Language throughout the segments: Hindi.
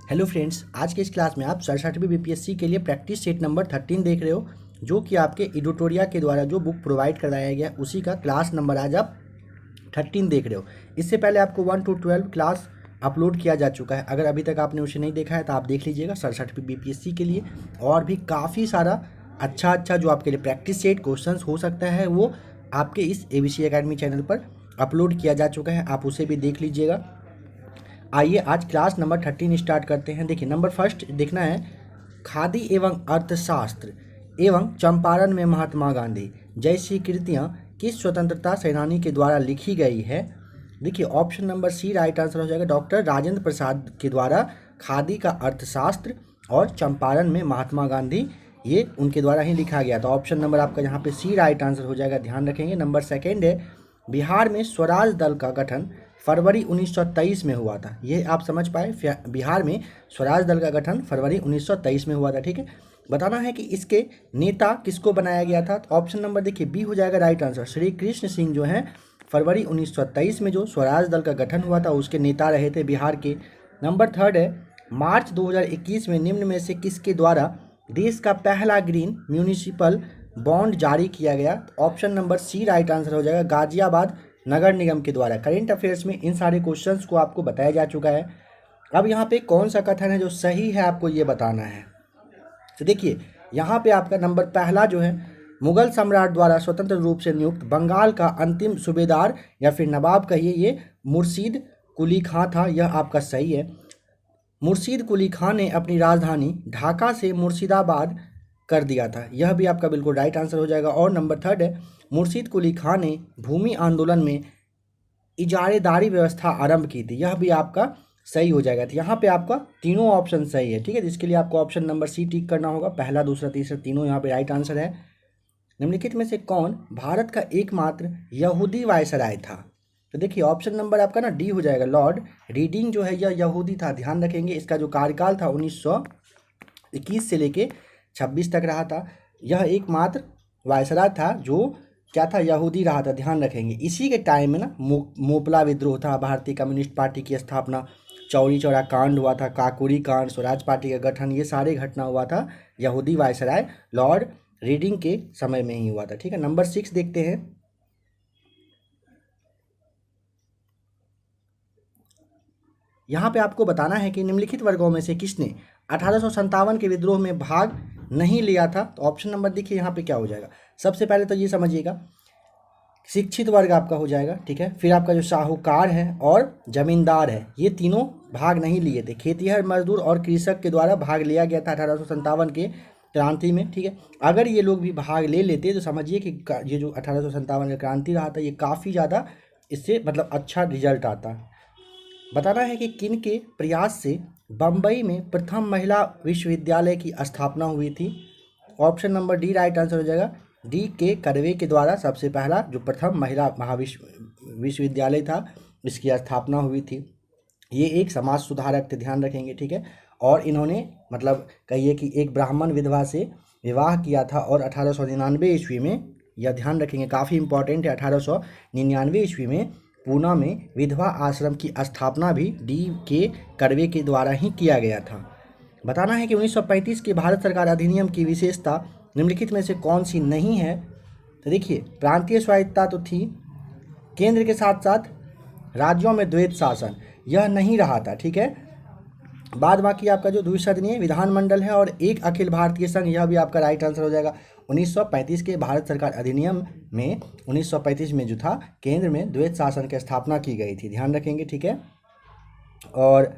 हेलो फ्रेंड्स, आज के इस क्लास में आप 67वीं बीपीएससी के लिए प्रैक्टिस सेट नंबर 13 देख रहे हो, जो कि आपके एडिटोरिया के द्वारा जो बुक प्रोवाइड कराया गया उसी का क्लास नंबर आज आप 13 देख रहे हो। इससे पहले आपको 1 to 12 क्लास अपलोड किया जा चुका है। अगर अभी तक आपने उसे नहीं देखा है तो आप देख लीजिएगा 67वीं बीपीएससी के लिए। और भी काफ़ी सारा अच्छा जो आपके लिए प्रैक्टिस सेट क्वेश्चंस हो सकता है वो आपके इस एबीसी एकेडमी चैनल पर अपलोड किया जा चुका है, आप उसे भी देख लीजिएगा। आइए आज क्लास नंबर 13 स्टार्ट करते हैं। देखिए, नंबर फर्स्ट देखना है, खादी एवं अर्थशास्त्र एवं चंपारण में महात्मा गांधी जैसी कृतियाँ किस स्वतंत्रता सेनानी के द्वारा लिखी गई है। देखिए, option number C right answer हो जाएगा। डॉक्टर राजेंद्र प्रसाद के द्वारा खादी का अर्थशास्त्र और चंपारण में महात्मा गांधी, ये उनके द्वारा ही लिखा गया। तो ऑप्शन नंबर आपका यहाँ पे सी राइट आंसर हो जाएगा, ध्यान रखेंगे। नंबर सेकेंड है, बिहार में स्वराज दल का गठन फरवरी 1923 में हुआ था। ये आप समझ पाए, बिहार में स्वराज दल का गठन फरवरी 1923 में हुआ था। ठीक है, बताना है कि इसके नेता किसको बनाया गया था। तो ऑप्शन नंबर देखिए बी हो जाएगा राइट आंसर। श्री कृष्ण सिंह जो हैं फरवरी 1923 में जो स्वराज दल का गठन हुआ था उसके नेता रहे थे बिहार के। नंबर थर्ड है, मार्च 2021 में निम्न में से किसके द्वारा देश का पहला ग्रीन म्यूनिसिपल बॉन्ड जारी किया गया। Option number C right answer हो जाएगा, गाजियाबाद नगर निगम के द्वारा। करेंट अफेयर्स में इन सारे क्वेश्चंस को आपको बताया जा चुका है। अब यहाँ पे कौन सा कथन है जो सही है आपको ये बताना है। तो देखिए, यहाँ पे आपका नंबर पहला जो है, मुगल सम्राट द्वारा स्वतंत्र रूप से नियुक्त बंगाल का अंतिम सूबेदार या फिर नवाब कहिए, ये मुर्शीद कुली खां था। यह आपका सही है। मुर्शीद कुली खां ने अपनी राजधानी ढाका से मुर्शिदाबाद कर दिया था। यह भी आपका बिल्कुल राइट आंसर हो जाएगा। और नंबर थर्ड है, मुर्शीद कुली खां ने भूमि आंदोलन में इजारेदारी व्यवस्था आरंभ की थी। यह भी आपका सही हो जाएगा। तो यहाँ पे आपका तीनों ऑप्शन सही है। ठीक है, जिसके लिए आपको ऑप्शन नंबर सी टिक करना होगा। पहला, दूसरा, तीसरा तीनों यहाँ पे राइट आंसर है। निम्नलिखित में से कौन भारत का एकमात्र यहूदी वायसराय था। तो देखिए, ऑप्शन नंबर आपका ना डी हो जाएगा, लॉर्ड रीडिंग जो है यह यहूदी था। ध्यान रखेंगे, इसका जो कार्यकाल था 1921 से लेके 26 तक रहा था। यह एकमात्र वायसराय था जो क्या था, यहूदी रहा था। ध्यान रखेंगे, इसी के टाइम में ना मोपला विद्रोह था, भारतीय कम्युनिस्ट पार्टी की स्थापना, चौरी चौरा कांड हुआ था, काकोरी कांड, स्वराज पार्टी का गठन, ये सारे घटना हुआ था यहूदी वायसराय लॉर्ड रीडिंग के समय में ही हुआ था। ठीक है, नंबर 6 देखते हैं। यहाँ पे आपको बताना है कि निम्नलिखित वर्गों में से किसने 1857 के विद्रोह में भाग नहीं लिया था। तो ऑप्शन नंबर देखिए यहाँ पे क्या हो जाएगा। सबसे पहले तो ये समझिएगा, शिक्षित वर्ग आपका हो जाएगा। ठीक है, फिर आपका जो साहूकार है और जमींदार है, ये तीनों भाग नहीं लिए थे। खेतिहर मजदूर और कृषक के द्वारा भाग लिया गया था 1857 के क्रांति में। ठीक है, अगर ये लोग भी भाग ले लेते तो समझिए कि ये जो 1857 का क्रांति रहा था ये काफ़ी ज़्यादा इससे मतलब अच्छा रिजल्ट आता। बताना है कि किन के प्रयास से बम्बई में प्रथम महिला विश्वविद्यालय की स्थापना हुई थी। Option number D right answer हो जाएगा। डी के कर्वे के द्वारा सबसे पहला जो प्रथम महिला विश्वविद्यालय था इसकी स्थापना हुई थी। ये एक समाज सुधारक थे, ध्यान रखेंगे। ठीक है, और इन्होंने मतलब कहिए कि एक ब्राह्मण विधवा से विवाह किया था और 1899 ईस्वी में, यह ध्यान रखेंगे काफ़ी इंपॉर्टेंट है, 1899 ईस्वी में पूना में विधवा आश्रम की स्थापना भी डी के कर्वे के द्वारा ही किया गया था। बताना है कि 1935 के भारत सरकार अधिनियम की विशेषता निम्नलिखित में से कौन सी नहीं है। तो देखिए, प्रांतीय स्वायत्तता तो थी, केंद्र के साथ साथ राज्यों में द्वैत शासन यह नहीं रहा था। ठीक है, बाद बाकी आपका जो द्विसदनीय विधानमंडल है और एक अखिल भारतीय संघ, यह भी आपका राइट आंसर हो जाएगा। 1935 के भारत सरकार अधिनियम में 1935 में जो था केंद्र में द्वैत शासन की स्थापना की गई थी, ध्यान रखेंगे। ठीक है, और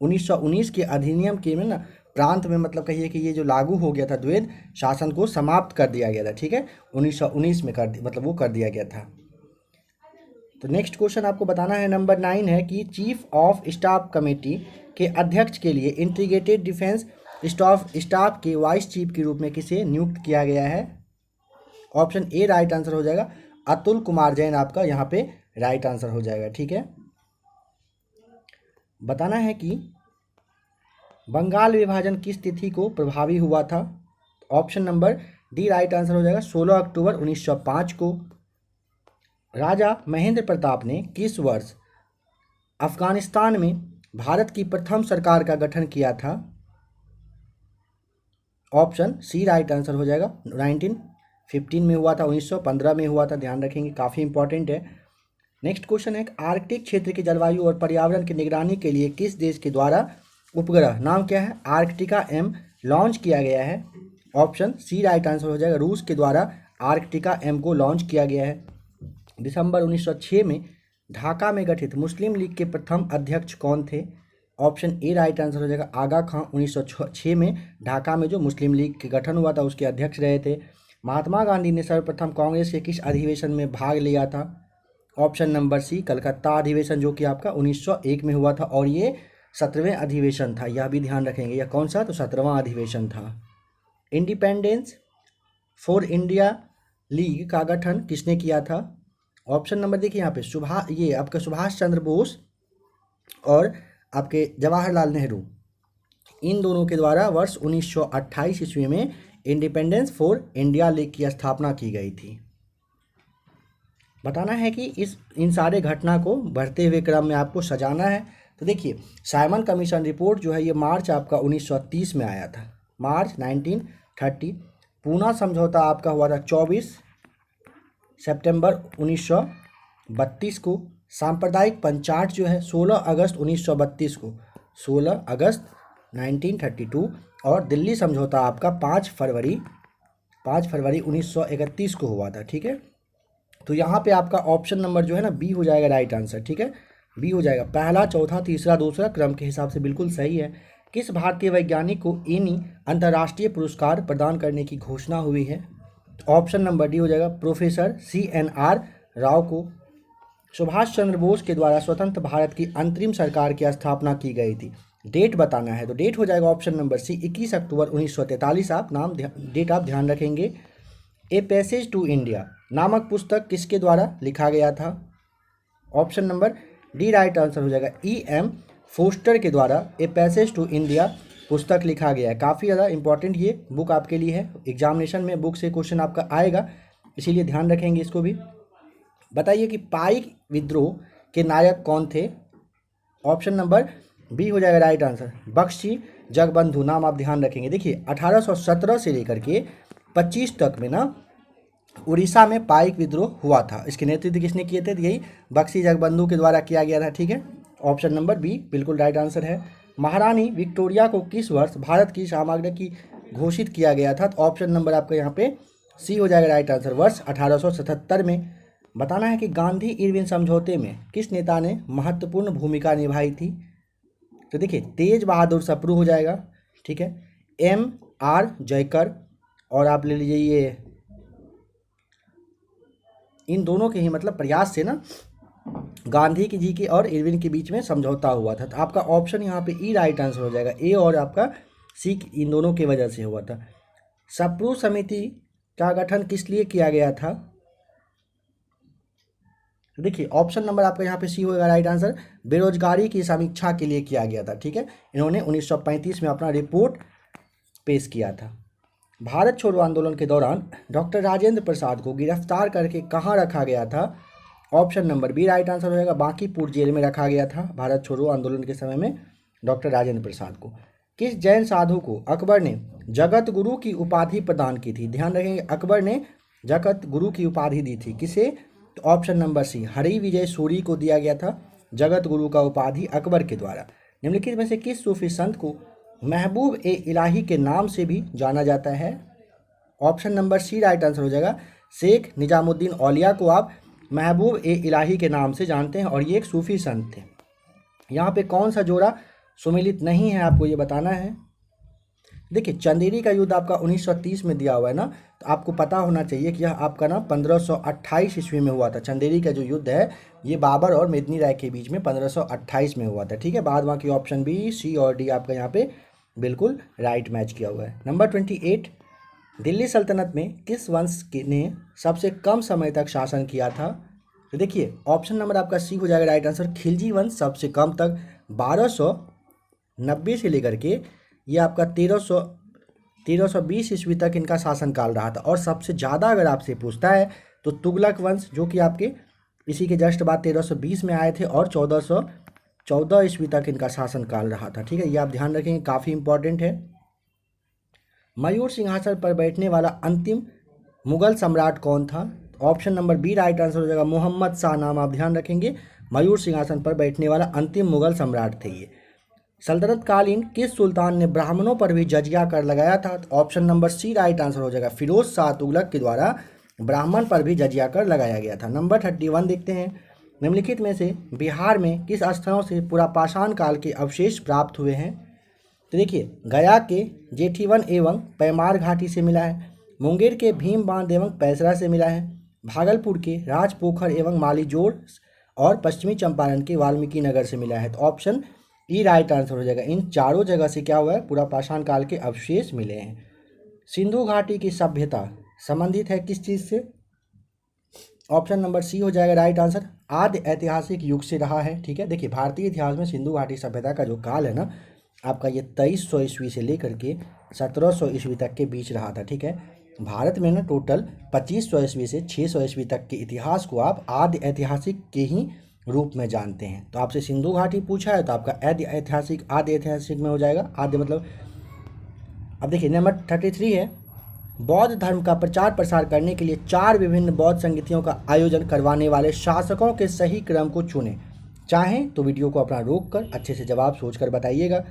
1919 के अधिनियम के में ना प्रांत में मतलब कहिए कि ये जो लागू हो गया था द्वैत शासन को समाप्त कर दिया गया था। ठीक है, 1919 में मतलब वो कर दिया गया था। तो नेक्स्ट क्वेश्चन आपको बताना है, नंबर 9 है कि चीफ ऑफ स्टाफ कमेटी के अध्यक्ष के लिए इंटीग्रेटेड डिफेंस स्टाफ के वाइस चीफ के रूप में किसे नियुक्त किया गया है। ऑप्शन ए राइट आंसर हो जाएगा, अतुल कुमार जैन आपका यहाँ पे राइट आंसर हो जाएगा। ठीक है, बताना है कि बंगाल विभाजन किस तिथि को प्रभावी हुआ था। Option number D right answer हो जाएगा, 16 अक्टूबर 1905 को। राजा महेंद्र प्रताप ने किस वर्ष अफगानिस्तान में भारत की प्रथम सरकार का गठन किया था? ऑप्शन सी राइट आंसर हो जाएगा। 1915 में हुआ था, 1915 में हुआ था, ध्यान रखेंगे, काफ़ी इंपॉर्टेंट है। नेक्स्ट क्वेश्चन है, आर्कटिक क्षेत्र की जलवायु और पर्यावरण की निगरानी के लिए किस देश के द्वारा उपग्रह, नाम क्या है, आर्कटिका एम लॉन्च किया गया है? ऑप्शन सी राइट आंसर हो जाएगा। रूस के द्वारा आर्कटिका एम को लॉन्च किया गया है। दिसंबर 1906 में ढाका में गठित मुस्लिम लीग के प्रथम अध्यक्ष कौन थे? ऑप्शन ए राइट आंसर हो जाएगा, आगा खां। 1906 में ढाका में जो मुस्लिम लीग के गठन हुआ था उसके अध्यक्ष रहे थे। महात्मा गांधी ने सर्वप्रथम कांग्रेस के किस अधिवेशन में भाग लिया था? ऑप्शन नंबर सी कलकत्ता अधिवेशन, जो कि आपका 1901 में हुआ था, और ये 17वें अधिवेशन था, यह भी ध्यान रखेंगे। यह कौन सा? तो 17वां अधिवेशन था। इंडिपेंडेंस फॉर इंडिया लीग का गठन किसने किया था? ऑप्शन नंबर देखिए यहाँ पे ये आपका सुभाष चंद्र बोस और आपके जवाहरलाल नेहरू, इन दोनों के द्वारा वर्ष 1928 ईस्वी में इंडिपेंडेंस फॉर इंडिया लीग की स्थापना की गई थी। बताना है कि इन सारे घटना को बढ़ते हुए क्रम में आपको सजाना है। तो देखिए, साइमन कमीशन रिपोर्ट जो है ये मार्च आपका 1930 में आया था, मार्च 1930। पूना समझौता आपका हुआ था 24 सितंबर 1932 को। सांप्रदायिक पंचाट जो है 16 अगस्त 1932 को, 16 अगस्त 1932। और दिल्ली समझौता आपका 5 फरवरी 1931 को हुआ था। ठीक है, तो यहाँ पे आपका ऑप्शन नंबर जो है ना बी हो जाएगा राइट आंसर। ठीक है, बी हो जाएगा। पहला, चौथा, तीसरा, दूसरा क्रम के हिसाब से बिल्कुल सही है। किस भारतीय वैज्ञानिक को एनी अंतर्राष्ट्रीय पुरस्कार प्रदान करने की घोषणा हुई है? ऑप्शन नंबर डी हो जाएगा, प्रोफेसर CNR राव को। सुभाष चंद्र बोस के द्वारा स्वतंत्र भारत की अंतरिम सरकार की स्थापना की गई थी। डेट बताना है, तो डेट हो जाएगा ऑप्शन नंबर सी 21 अक्टूबर 1943। आप डेट आप ध्यान रखेंगे। ए पैसेज टू इंडिया नामक पुस्तक किसके द्वारा लिखा गया था? Option number D right answer हो जाएगा, EM फोस्टर के द्वारा ए पैसेज टू इंडिया पुस्तक लिखा गया है। काफ़ी ज़्यादा इंपॉर्टेंट ये बुक आपके लिए है, एग्जामिनेशन में बुक से क्वेश्चन आपका आएगा, इसीलिए ध्यान रखेंगे इसको भी। बताइए कि पाइक विद्रोह के नायक कौन थे? ऑप्शन नंबर बी हो जाएगा राइट आंसर, बख्शी जगबंधु। नाम आप ध्यान रखेंगे। देखिए 1817 से लेकर के 25 तक में ना उड़ीसा में पाइक विद्रोह हुआ था। इसके नेतृत्व किसने किए थे? यही बख्शी जगबंधु के द्वारा किया गया था। ठीक है, ऑप्शन नंबर बी बिल्कुल राइट आंसर है। महारानी विक्टोरिया को किस वर्ष भारत की सामग्री की घोषित किया गया था? तो ऑप्शन नंबर आपका यहाँ पे सी हो जाएगा राइट आंसर, वर्ष 1877 में। बताना है कि गांधी इरविन समझौते में किस नेता ने महत्वपूर्ण भूमिका निभाई थी? तो देखिए तेज बहादुर सप्रू हो जाएगा। ठीक है, MR जयकर, और आप ले लीजिए ये, इन दोनों के ही मतलब प्रयास से ना गांधी जी के और इरविन के बीच में समझौता हुआ था। तो आपका ऑप्शन यहाँ पे ई राइट आंसर हो जाएगा, ए और आपका सी, इन दोनों की वजह से हुआ था। सप्रू समिति का गठन किस लिए किया गया था? देखिए ऑप्शन नंबर आपका यहाँ पे सी होगा राइट आंसर, बेरोजगारी की समीक्षा के लिए किया गया था। ठीक है, इन्होंने 1935 में अपना रिपोर्ट पेश किया था। भारत छोड़ो आंदोलन के दौरान डॉक्टर राजेंद्र प्रसाद को गिरफ्तार करके कहाँ रखा गया था? Option number B right answer हो जाएगा, बांकीपुर जेल में रखा गया था भारत छोड़ो आंदोलन के समय में डॉक्टर राजेंद्र प्रसाद को। किस जैन साधु को अकबर ने जगत गुरु की उपाधि प्रदान की थी? ध्यान रखेंगे, अकबर ने जगत गुरु की उपाधि दी थी। किसे? तो ऑप्शन नंबर सी हरि विजय सूरी को दिया गया था जगत गुरु का उपाधि अकबर के द्वारा। निम्नलिखित में से किस सूफी संत को महबूब ए इलाही के नाम से भी जाना जाता है? Option number C right answer हो जाएगा, शेख निजामुद्दीन औलिया को आप महबूब ए इलाही के नाम से जानते हैं, और ये एक सूफी संत थे। यहाँ पे कौन सा जोड़ा सुमिलित नहीं है आपको ये बताना है। देखिए चंदेरी का युद्ध आपका 1930 में दिया हुआ है ना, तो आपको पता होना चाहिए कि यह आपका ना 1528 ईस्वी में हुआ था। चंदेरी का जो युद्ध है ये बाबर और मेदिनी राय के बीच में 1528 में हुआ था। ठीक है, बाद बाकी ऑप्शन बी, सी और डी आपका यहाँ पे बिल्कुल राइट मैच किया हुआ है। नंबर 28, दिल्ली सल्तनत में किस वंश ने सबसे कम समय तक शासन किया था? तो देखिए ऑप्शन नंबर आपका सी हो जाएगा राइट आंसर, खिलजी वंश सबसे कम तक 1290 से लेकर के ये आपका 1320 ईस्वी तक इनका शासनकाल रहा था। और सबसे ज़्यादा अगर आपसे पूछता है तो तुगलक वंश, जो कि आपके इसी के जस्ट बाद 1320 में आए थे और 14 ईस्वी तक इनका शासनकाल रहा था। ठीक है, ये आप ध्यान रखेंगे, काफ़ी इंपॉर्टेंट है। मयूर सिंहासन पर बैठने वाला अंतिम मुगल सम्राट कौन था? Option number B right answer हो जाएगा, मोहम्मद शाह नाम आप ध्यान रखेंगे। मयूर सिंहासन पर बैठने वाला अंतिम मुगल सम्राट थे ये। सल्तनत कालीन किस सुल्तान ने ब्राह्मणों पर भी जजिया कर लगाया था? Option number C right answer हो जाएगा, फिरोज शाह तुगलक के द्वारा ब्राह्मण पर भी जजिया कर लगाया गया था। नंबर 31 देखते हैं, निम्नलिखित में से बिहार में किस स्थलों से पुरापाषाण काल के अवशेष प्राप्त हुए हैं? तो देखिए, गया के जेठीवन एवं पैमार घाटी से मिला है, मुंगेर के भीम बांध एवं पैसरा से मिला है, भागलपुर के राजपोखर एवं मालीजोड़ और पश्चिमी चंपारण के वाल्मीकि नगर से मिला है। तो ऑप्शन ई राइट आंसर हो जाएगा, इन चारों जगह से क्या हुआ है, पुरापाषाण काल के अवशेष मिले हैं। सिंधु घाटी की सभ्यता संबंधित है किस चीज़ से? ऑप्शन नंबर सी हो जाएगा राइट आंसर, आदि ऐतिहासिक युग से रहा है। ठीक है, देखिए भारतीय इतिहास में सिंधु घाटी सभ्यता का जो काल है ना आपका, ये 2300 ईस्वी से लेकर के 1700 ईस्वी तक के बीच रहा था। ठीक है, भारत में ना टोटल 2500 ईस्वी से 600 ईस्वी तक के इतिहास को आप आदि ऐतिहासिक के ही रूप में जानते हैं। तो आपसे सिंधु घाटी पूछा है तो आपका आदि ऐतिहासिक में हो जाएगा, आदि मतलब। अब देखिए नंबर 33 है, बौद्ध धर्म का प्रचार प्रसार करने के लिए 4 विभिन्न बौद्ध संगीतियों का आयोजन करवाने वाले शासकों के सही क्रम को चुनें। चाहें तो वीडियो को अपना रोक कर अच्छे से जवाब सोच कर बताइएगा।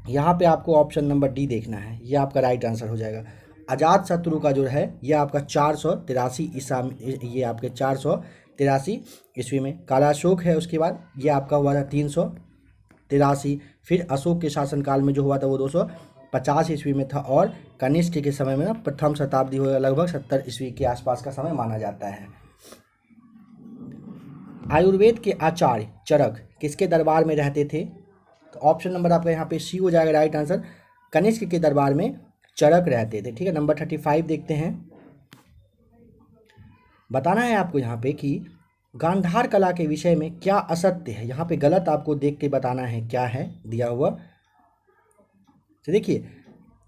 यहाँ पे आपको ऑप्शन नंबर डी देखना है, ये आपका राइट आंसर हो जाएगा। अजात शत्रु का जो है ये आपका 483 ईसा, ये आपके 483 ईस्वी में। कालाशोक है उसके बाद, ये आपका हुआ था 383। फिर अशोक के शासनकाल में जो हुआ था वो 250 ईस्वी में था, और कनिष्क के समय में ना प्रथम शताब्दी होगा, लगभग 70 ईस्वी के आसपास का समय माना जाता है। आयुर्वेद के आचार्य चरक किसके दरबार में रहते थे? तो ऑप्शन नंबर आपका यहाँ पे सी हो जाएगा राइट आंसर, कनिष्क के दरबार में चरक रहते थे। ठीक है, नंबर 35 देखते हैं। बताना है आपको यहाँ पे कि गांधार कला के विषय में क्या असत्य है। यहाँ पे गलत आपको देख के बताना है क्या है दिया हुआ। तो देखिए,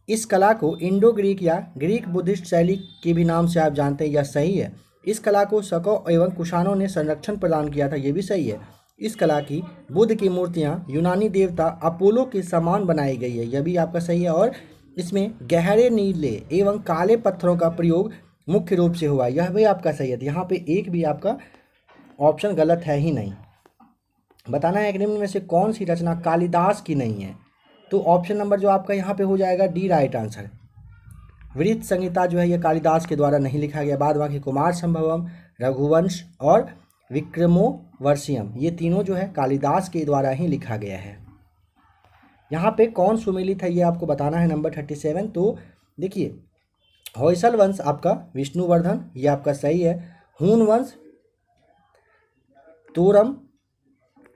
इस कला को इंडो ग्रीक या ग्रीक बुद्धिस्ट शैली के भी नाम से आप जानते हैं, यह सही है। इस कला को शकों एवं कुषाणों ने संरक्षण प्रदान किया था, ये भी सही है। इस कला की बुद्ध की मूर्तियाँ यूनानी देवता अपोलो के समान बनाई गई है, यह भी आपका सही है। और इसमें गहरे नीले एवं काले पत्थरों का प्रयोग मुख्य रूप से हुआ, यह भी आपका सही है। यहाँ पे एक भी आपका ऑप्शन गलत है ही नहीं। बताना है कि निम्न में से कौन सी रचना कालिदास की नहीं है? तो ऑप्शन नंबर जो आपका यहाँ पे हो जाएगा डी राइट आंसर। वृत्त संहिता जो है ये कालिदास के द्वारा नहीं लिखा गया। बाद बाकी कुमार संभवम, रघुवंश और विक्रमोर्वशीयम, ये तीनों जो है कालिदास के द्वारा ही लिखा गया है। यहाँ पे कौन सुमेलित है ये आपको बताना है, नंबर 37। तो देखिए, होयसल वंश आपका विष्णुवर्धन, ये आपका सही है। हून वंश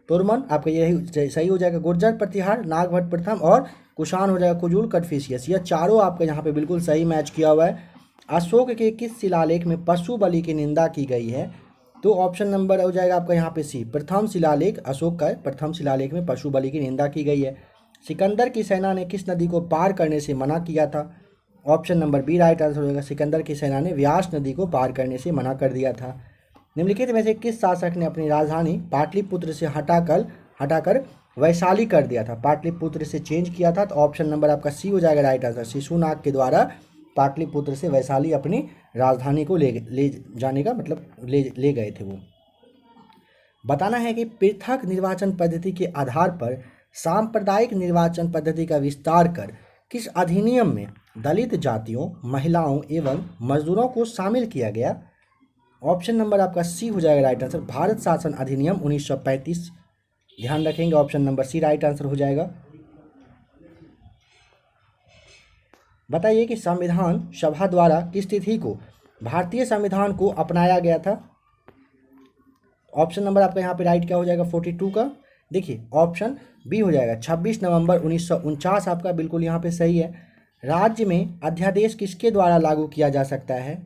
तोरमन आपका यही सही हो जाएगा। गुर्जर प्रतिहार नागभट्ट प्रथम, और कुषाण हो जाएगा कुजूल कटफिशियस, यह चारों आपका यहाँ पे बिल्कुल सही मैच किया हुआ है। अशोक के किस शिलालेख में पशु बलि की निंदा की गई है? तो ऑप्शन नंबर हो जाएगा आपका यहाँ पे सी, प्रथम शिलालेख, अशोक का प्रथम शिलालेख में पशु बलि की निंदा की गई है। सिकंदर की सेना ने किस नदी को पार करने से मना किया था? Option number B right answer हो जाएगा, सिकंदर की सेना ने व्यास नदी को पार करने से मना कर दिया था। निम्नलिखित में से किस शासक ने अपनी राजधानी पाटलिपुत्र से हटाकर वैशाली कर दिया था? पाटलिपुत्र से चेंज किया था। तो ऑप्शन नंबर आपका सी हो जाएगा राइट आंसर, शिशुनाग के द्वारा पाटलिपुत्र से वैशाली अपनी राजधानी को ले जाने का मतलब ले गए थे वो। बताना है कि पृथक निर्वाचन पद्धति के आधार पर सांप्रदायिक निर्वाचन पद्धति का विस्तार कर किस अधिनियम में दलित जातियों, महिलाओं एवं मजदूरों को शामिल किया गया? ऑप्शन नंबर आपका सी हो जाएगा राइट आंसर, भारत शासन अधिनियम 1935, ध्यान रखेंगे। Option number C right answer हो जाएगा। बताइए कि संविधान सभा द्वारा किस तिथि को भारतीय संविधान को अपनाया गया था? ऑप्शन नंबर आपका यहाँ पे राइट क्या हो जाएगा, 42 का। देखिए ऑप्शन बी हो जाएगा 26 नवंबर 1949, आपका बिल्कुल यहाँ पे सही है। राज्य में अध्यादेश किसके द्वारा लागू किया जा सकता है?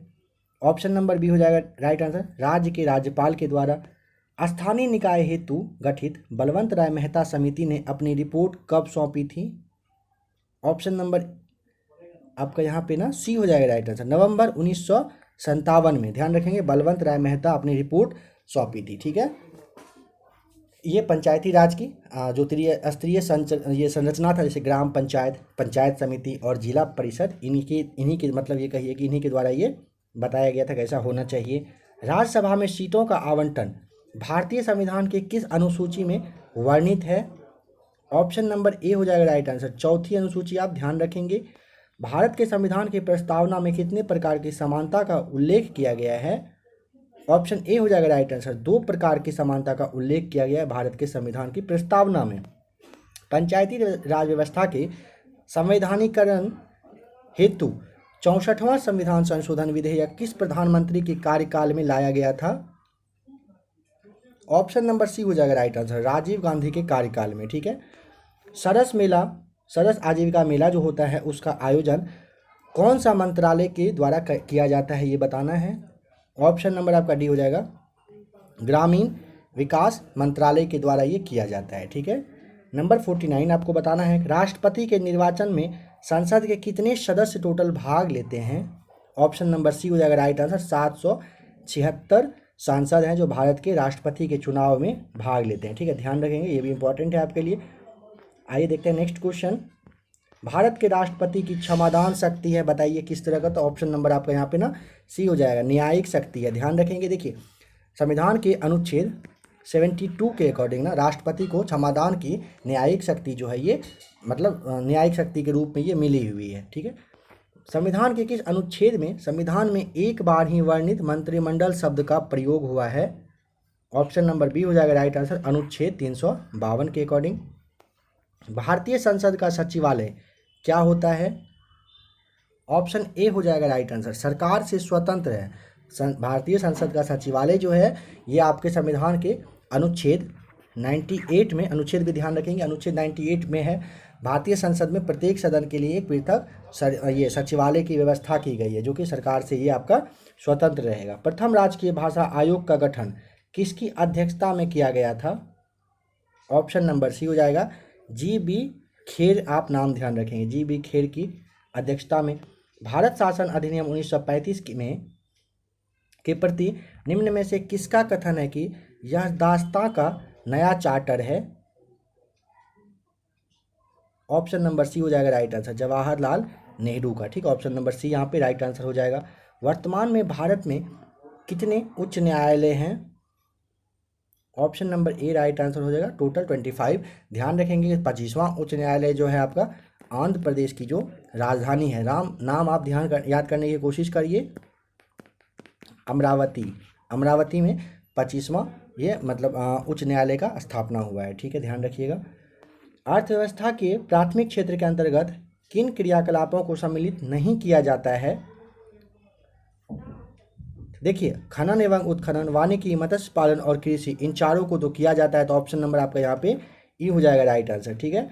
ऑप्शन नंबर बी हो जाएगा राइट आंसर, राज्य के राज्यपाल के द्वारा। स्थानीय निकाय हेतु गठित बलवंत राय मेहता समिति ने अपनी रिपोर्ट कब सौंपी थी? ऑप्शन नंबर आपका यहाँ पे ना सी हो जाएगा राइट आंसर, नवंबर 1957 में। ध्यान रखेंगे, बलवंत राय मेहता अपनी रिपोर्ट सौंपी थी। ठीक है, ये पंचायती राज की जो त्रिस्तरीय ये संरचना था, जैसे ग्राम पंचायत, पंचायत समिति और जिला परिषद, इन्हीं के मतलब ये कहिए कि इन्हीं के द्वारा ये बताया गया था कैसा होना चाहिए। राज्यसभा में सीटों का आवंटन भारतीय संविधान के किस अनुसूची में वर्णित है? ऑप्शन नंबर ए हो जाएगा राइट आंसर, चौथी अनुसूची। आप ध्यान रखेंगे भारत के संविधान की प्रस्तावना में कितने प्रकार की समानता का उल्लेख किया गया है? ऑप्शन ए हो जाएगा राइट आंसर, 2 प्रकार की समानता का उल्लेख किया गया है भारत के संविधान की प्रस्तावना में। पंचायती राज व्यवस्था के संवैधानिकरण हेतु 64वां संविधान संशोधन विधेयक किस प्रधानमंत्री के कार्यकाल में लाया गया था? ऑप्शन नंबर सी हो जाएगा राइट आंसर, राजीव गांधी के कार्यकाल में। ठीक है, सरस आजीविका मेला जो होता है उसका आयोजन कौन सा मंत्रालय के द्वारा किया जाता है, ये बताना है। ऑप्शन नंबर आपका डी हो जाएगा, ग्रामीण विकास मंत्रालय के द्वारा ये किया जाता है। ठीक है, नंबर 49 आपको बताना है, राष्ट्रपति के निर्वाचन में संसद के कितने सदस्य टोटल भाग लेते हैं? ऑप्शन नंबर सी हो जाएगा राइट आंसर, 776 सांसद हैं जो भारत के राष्ट्रपति के चुनाव में भाग लेते हैं। ठीक है, ध्यान रखेंगे, ये भी इंपॉर्टेंट है आपके लिए। आइए देखते हैं नेक्स्ट क्वेश्चन, भारत के राष्ट्रपति की क्षमादान शक्ति है, बताइए किस तरह का? तो ऑप्शन नंबर आपका यहाँ पे ना सी हो जाएगा, न्यायिक शक्ति है। ध्यान रखेंगे, देखिए संविधान के अनुच्छेद 72 के अकॉर्डिंग ना राष्ट्रपति को क्षमादान की न्यायिक शक्ति जो है ये मतलब न्यायिक शक्ति के रूप में ये मिली हुई है। ठीक है, संविधान के किस अनुच्छेद में संविधान में एक बार ही वर्णित मंत्रिमंडल शब्द का प्रयोग हुआ है? ऑप्शन नंबर बी हो जाएगा राइट आंसर, अनुच्छेद 352 के अकॉर्डिंग। भारतीय संसद का सचिवालय क्या होता है? ऑप्शन ए हो जाएगा राइट आंसर, सरकार से स्वतंत्र है। भारतीय संसद का सचिवालय जो है ये आपके संविधान के अनुच्छेद 98 में, अनुच्छेद भी ध्यान रखेंगे, अनुच्छेद 98 में है। भारतीय संसद में प्रत्येक सदन के लिए एक पृथक ये सचिवालय की व्यवस्था की गई है जो कि सरकार से ये आपका स्वतंत्र रहेगा। प्रथम राजकीय भाषा आयोग का गठन किसकी अध्यक्षता में किया गया था? ऑप्शन नंबर सी हो जाएगा, जी.बी. खेर, आप नाम ध्यान रखेंगे, जी.बी. खेर की अध्यक्षता में। भारत शासन अधिनियम 1935 में के प्रति निम्न में से किसका कथन है कि यह दास्तां का नया चार्टर है? ऑप्शन नंबर सी हो जाएगा राइट आंसर, जवाहरलाल नेहरू का। ठीक, ऑप्शन नंबर सी यहाँ पे राइट आंसर हो जाएगा। वर्तमान में भारत में कितने उच्च न्यायालय हैं? Option number A right answer हो जाएगा, टोटल 25। ध्यान रखेंगे 25वां उच्च न्यायालय जो है आपका आंध्र प्रदेश की जो राजधानी है, नाम आप याद करने की कोशिश करिए, अमरावती में 25वां ये मतलब उच्च न्यायालय का स्थापना हुआ है। ठीक है, ध्यान रखिएगा। अर्थव्यवस्था के प्राथमिक क्षेत्र के अंतर्गत किन क्रियाकलापों को सम्मिलित नहीं किया जाता है? देखिए, खनन एवं उत्खनन, वानिकी, मत्स्य पालन और कृषि, इन चारों को तो किया जाता है। तो ऑप्शन नंबर आपका यहाँ पे ई हो जाएगा राइट आंसर। ठीक है,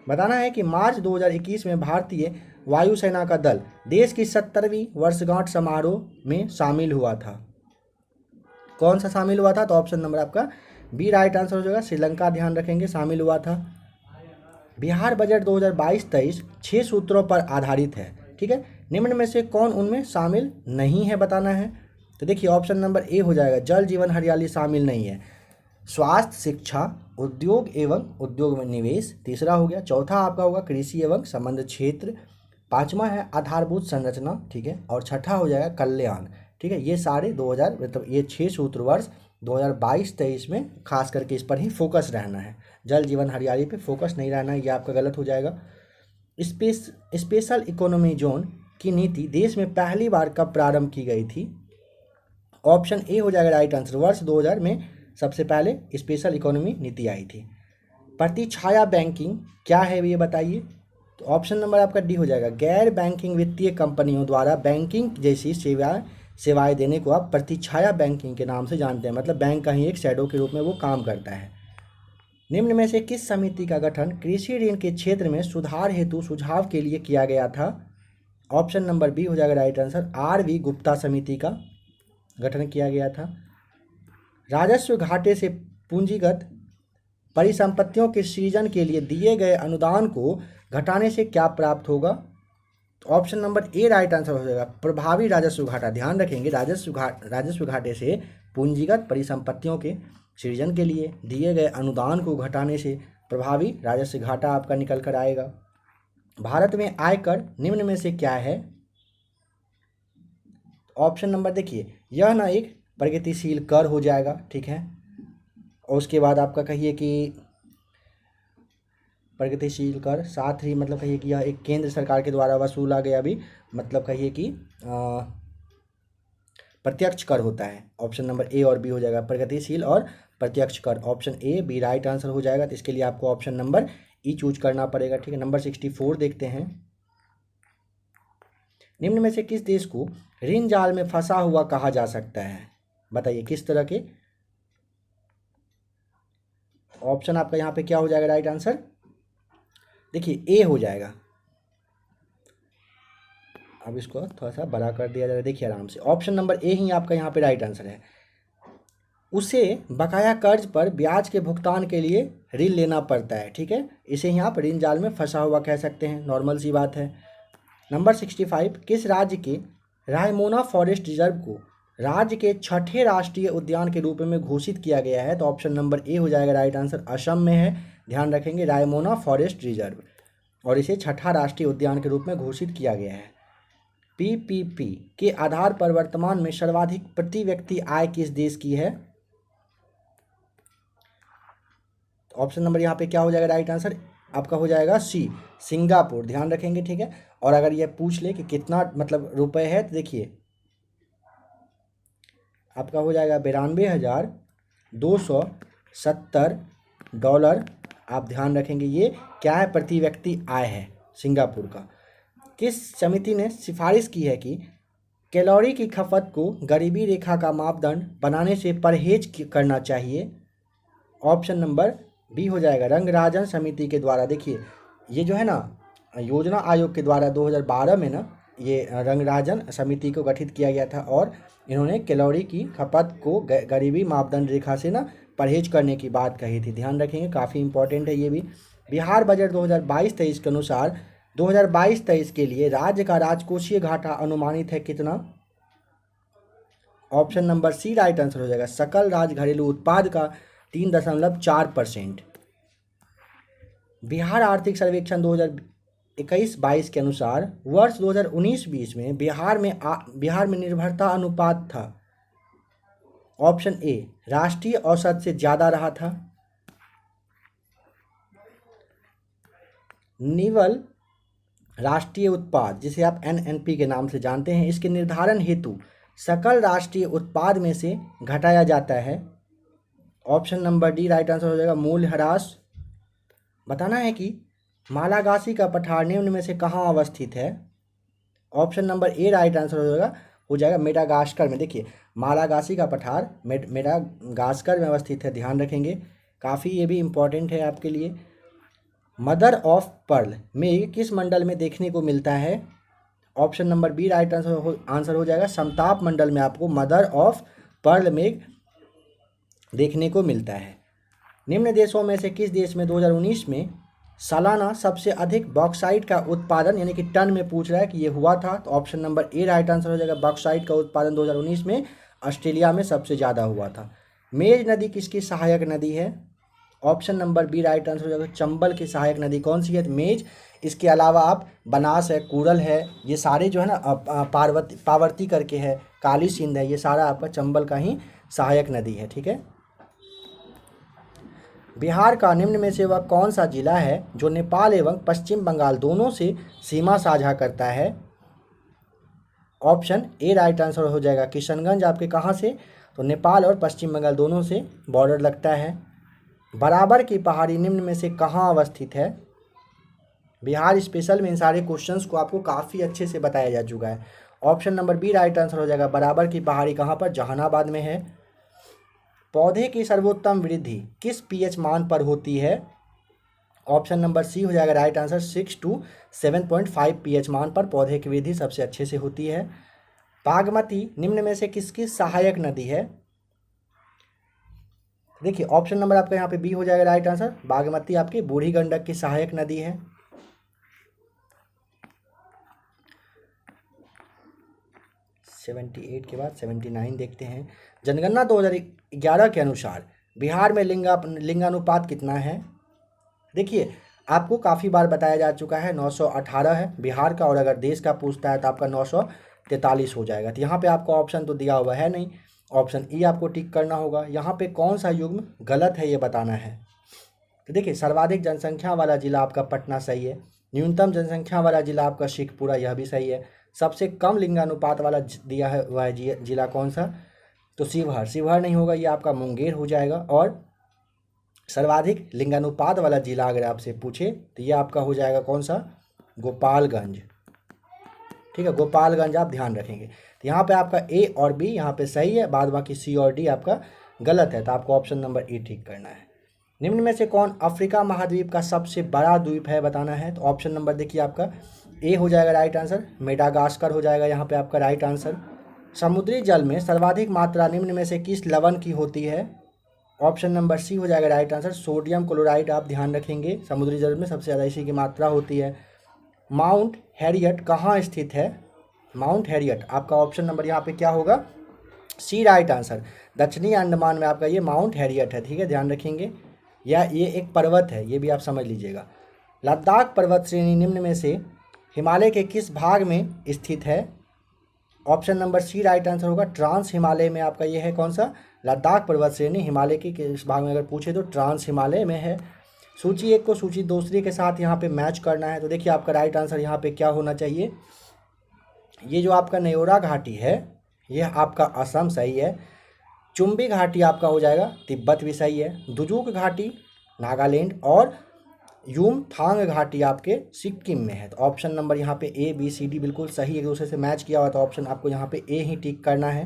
बताना है कि मार्च 2021 में भारतीय वायुसेना का दल देश की 70वीं वर्षगांठ समारोह में शामिल हुआ था। कौन सा शामिल हुआ था? तो ऑप्शन नंबर आपका बी राइट आंसर हो जाएगा, श्रीलंका। ध्यान रखेंगे, शामिल हुआ था। बिहार बजट 2022-23 6 सूत्रों पर आधारित है। ठीक है, निम्न में से कौन उनमें शामिल नहीं है, बताना है। तो देखिए ऑप्शन नंबर ए हो जाएगा, जल जीवन हरियाली शामिल नहीं है। स्वास्थ्य, शिक्षा, उद्योग एवं उद्योग में निवेश तीसरा हो गया। चौथा आपका होगा कृषि एवं संबंध क्षेत्र। पांचवा है आधारभूत संरचना। ठीक है, और छठा हो जाएगा कल्याण। ठीक है, ये सारे 2000 मतलब ये 6 सूत्र वर्ष 2022-23 में खास करके इस पर ही फोकस रहना है, जल जीवन हरियाली पे फोकस नहीं रहना है, ये आपका गलत हो जाएगा। स्पेशल इकोनॉमी जोन की नीति देश में पहली बार कब प्रारंभ की गई थी? ऑप्शन ए हो जाएगा राइट आंसर, वर्ष 2000 में सबसे पहले स्पेशल इकोनॉमी नीति आई थी। प्रतिछाया बैंकिंग क्या है ये बताइए? तो ऑप्शन नंबर आपका डी हो जाएगा, गैर बैंकिंग वित्तीय कंपनियों द्वारा बैंकिंग जैसी सेवाएं देने को आप प्रतिछाया बैंकिंग के नाम से जानते हैं, मतलब बैंक का ही एक शैडो के रूप में वो काम करता है। निम्न में से किस समिति का गठन कृषि ऋण के क्षेत्र में सुधार हेतु सुझाव के लिए किया गया था? ऑप्शन नंबर बी हो जाएगा राइट आंसर, आर.वी. गुप्ता समिति का गठन किया गया था। राजस्व घाटे से पूंजीगत परिसंपत्तियों के सृजन के लिए दिए गए अनुदान को घटाने से क्या प्राप्त होगा? तो option number A right answer हो जाएगा, प्रभावी राजस्व घाटा। ध्यान रखेंगे, राजस्व घाटे से पूंजीगत परिसंपत्तियों के सृजन के लिए दिए गए अनुदान को घटाने से प्रभावी राजस्व घाटा आपका निकल कर आएगा। भारत में आयकर निम्न में से क्या है? ऑप्शन नंबर देखिए, यह ना एक प्रगतिशील कर हो जाएगा, ठीक है। और उसके बाद आपका कहिए कि प्रगतिशील कर, साथ ही मतलब कहिए कि यह एक केंद्र सरकार के द्वारा वसूला गया भी मतलब कहिए कि प्रत्यक्ष कर होता है। ऑप्शन नंबर ए और बी हो जाएगा, प्रगतिशील और प्रत्यक्ष कर। Option A B right answer हो जाएगा। तो इसके लिए आपको ऑप्शन नंबर ई चूज करना पड़ेगा, ठीक है। नंबर 64 देखते हैं। निम्न में से किस देश को ऋण जाल में फंसा हुआ कहा जा सकता है? बताइए किस तरह के। ऑप्शन आपका यहाँ पे क्या हो जाएगा राइट आंसर? देखिए ए हो जाएगा। अब इसको थोड़ा सा बड़ा कर दिया जाएगा, देखिए आराम से। ऑप्शन नंबर ए ही आपका यहाँ पे राइट आंसर है। उसे बकाया कर्ज पर ब्याज के भुगतान के लिए ऋण लेना पड़ता है, ठीक है। इसे ही आप ऋण जाल में फंसा हुआ कह सकते हैं, नॉर्मल सी बात है। नंबर 65, किस राज्य के रायमोना फॉरेस्ट रिजर्व को राज्य के छठे राष्ट्रीय उद्यान के रूप में घोषित किया गया है? तो ऑप्शन नंबर ए हो जाएगा राइट आंसर। असम में है, ध्यान रखेंगे, रायमोना फॉरेस्ट रिजर्व, और इसे छठा राष्ट्रीय उद्यान के रूप में घोषित किया गया है। पीपीपी के आधार पर वर्तमान में सर्वाधिक प्रति व्यक्ति आय किस देश की है? ऑप्शन नंबर यहाँ पे क्या हो जाएगा राइट आंसर? आपका हो जाएगा सी, सिंगापुर, ध्यान रखेंगे, ठीक है। और अगर ये पूछ ले कि कितना मतलब रुपए है, तो देखिए आपका हो जाएगा $92,270। आप ध्यान रखेंगे ये क्या है? प्रति व्यक्ति आय है सिंगापुर का। किस समिति ने सिफारिश की है कि कैलोरी की खपत को गरीबी रेखा का मापदंड बनाने से परहेज करना चाहिए? ऑप्शन नंबर बी हो जाएगा, रंगराजन समिति के द्वारा। देखिए ये जो है ना योजना आयोग के द्वारा 2012 में ना ये रंगराजन समिति को गठित किया गया था, और इन्होंने कैलोरी की खपत को गरीबी मापदंड रेखा से ना परहेज करने की बात कही थी, ध्यान रखेंगे, काफ़ी इंपॉर्टेंट है ये भी। बिहार बजट 2022-23 के अनुसार 2022-23 के लिए राज्य का राजकोषीय घाटा अनुमानित है कितना? Option number C right answer हो जाएगा, सकल राज घरेलू उत्पाद का 3.4%। बिहार आर्थिक सर्वेक्षण 2021-22 के अनुसार वर्ष 2019-20 में बिहार में निर्भरता अनुपात था। ऑप्शन ए राष्ट्रीय औसत से ज़्यादा रहा था। निवल राष्ट्रीय उत्पाद, जिसे आप एनएनपी के नाम से जानते हैं, इसके निर्धारण हेतु सकल राष्ट्रीय उत्पाद में से घटाया जाता है। Option number D right answer हो जाएगा, मूल्यह्रास। बताना है कि मालागासी का पठार निम्न में से कहाँ अवस्थित है? Option number A right answer हो जाएगा मेडागास्कर में। देखिए मालागासी का पठार मेडागास्कर में अवस्थित है, ध्यान रखेंगे, काफ़ी ये भी इम्पोर्टेंट है आपके लिए। मदर ऑफ पर्ल मेघ किस मंडल में देखने को मिलता है? Option number B right answer हो जाएगा, समताप मंडल में आपको मदर ऑफ पर्ल मेघ देखने को मिलता है। निम्न देशों में से किस देश में 2019 में सालाना सबसे अधिक बॉक्साइट का उत्पादन, यानी कि टन में पूछ रहा है कि ये हुआ था? तो option number A right answer हो जाएगा, बॉक्साइट का उत्पादन 2019 में ऑस्ट्रेलिया में सबसे ज़्यादा हुआ था। मेज नदी किसकी सहायक नदी है? Option number B right answer हो जाएगा, चंबल की सहायक नदी कौन सी है? मेज। इसके अलावा आप बनास है, कूरल है, ये सारे जो है ना पावर्ती करके है, काली सिंध है, ये सारा आपका चंबल का ही सहायक नदी है, ठीक है। बिहार का निम्न में से वह कौन सा जिला है जो नेपाल एवं पश्चिम बंगाल दोनों से सीमा साझा करता है? ऑप्शन ए राइट आंसर हो जाएगा, किशनगंज। आपके कहाँ से? तो नेपाल और पश्चिम बंगाल दोनों से बॉर्डर लगता है। बराबर की पहाड़ी निम्न में से कहाँ अवस्थित है? बिहार स्पेशल में इन सारे क्वेश्चंस को आपको काफ़ी अच्छे से बताया जा चुका है। Option number B right answer हो जाएगा, बराबर की पहाड़ी कहाँ पर? जहानाबाद में है। पौधे की सर्वोत्तम वृद्धि किस पीएच मान पर होती है? ऑप्शन नंबर सी हो जाएगा राइट आंसर, 6 to 7.5 पीएच मान पर पौधे की वृद्धि सबसे अच्छे से होती है। बागमती निम्न में से किसकी सहायक नदी है? देखिए ऑप्शन नंबर आपका यहाँ पे बी हो जाएगा राइट आंसर, बागमती आपकी बूढ़ी गंडक की सहायक नदी है। सेवेंटी 78 के बाद 79 देखते हैं। जनगणना 2011 के अनुसार बिहार में लिंगानुपात कितना है? देखिए आपको काफ़ी बार बताया जा चुका है 918 है बिहार का, और अगर देश का पूछता है तो आपका 943 हो जाएगा। तो यहाँ पे आपको ऑप्शन तो दिया हुआ है नहीं, ऑप्शन ई आपको टिक करना होगा। यहाँ पे कौन सा युग्म गलत है ये बताना है। तो देखिए सर्वाधिक जनसंख्या वाला जिला आपका पटना सही है, न्यूनतम जनसंख्या वाला जिला आपका शेखपुरा, यह भी सही है। सबसे कम लिंगानुपात वाला दिया है वह जिला कौन सा? तो शिवहर, शिवहर नहीं होगा, ये आपका मुंगेर हो जाएगा। और सर्वाधिक लिंगानुपात वाला जिला अगर आपसे पूछे तो ये आपका हो जाएगा कौन सा? गोपालगंज। ठीक है, गोपालगंज आप ध्यान रखेंगे। तो यहाँ पे आपका ए और बी यहाँ पे सही है, बाद बाकी सी और डी आपका गलत है, तो आपको ऑप्शन नंबर ई ठीक करना है। निम्न में से कौन अफ्रीका महाद्वीप का सबसे बड़ा द्वीप है बताना है। तो ऑप्शन नंबर देखिए आपका ए हो जाएगा राइट आंसर, मेडागास्कर हो जाएगा यहाँ पे आपका राइट आंसर। समुद्री जल में सर्वाधिक मात्रा निम्न में से किस लवण की होती है? ऑप्शन नंबर सी हो जाएगा राइट आंसर, सोडियम क्लोराइड आप ध्यान रखेंगे, समुद्री जल में सबसे ज़्यादा इसी की मात्रा होती है। माउंट हैरियट कहाँ स्थित है? माउंट हैरियट आपका ऑप्शन नंबर यहाँ पे क्या होगा? सी राइट आंसर, दक्षिणी अंडमान में आपका ये माउंट हैरियट है। ठीक है, ध्यान रखेंगे, या ये एक पर्वत है, ये भी आप समझ लीजिएगा। लद्दाख पर्वत श्रेणी निम्न में से हिमालय के किस भाग में स्थित है? Option number C right answer होगा, ट्रांस हिमालय में आपका ये है कौन सा? लद्दाख पर्वत श्रेणी हिमालय के किस भाग में अगर पूछे तो ट्रांस हिमालय में है। सूची एक को सूची दूसरी के साथ यहाँ पे मैच करना है, तो देखिए आपका राइट आंसर यहाँ पे क्या होना चाहिए? ये जो आपका न्योरा घाटी है ये आपका असम सही है, चुम्बी घाटी आपका हो जाएगा तिब्बत भी सही है, दुजुक घाटी नागालैंड, और युमथांग घाटी आपके सिक्किम में है। तो ऑप्शन नंबर यहाँ पे ए बी सी डी बिल्कुल सही एक दूसरे से मैच किया हुआ, तो ऑप्शन आपको यहाँ पे ए ही टिक करना है।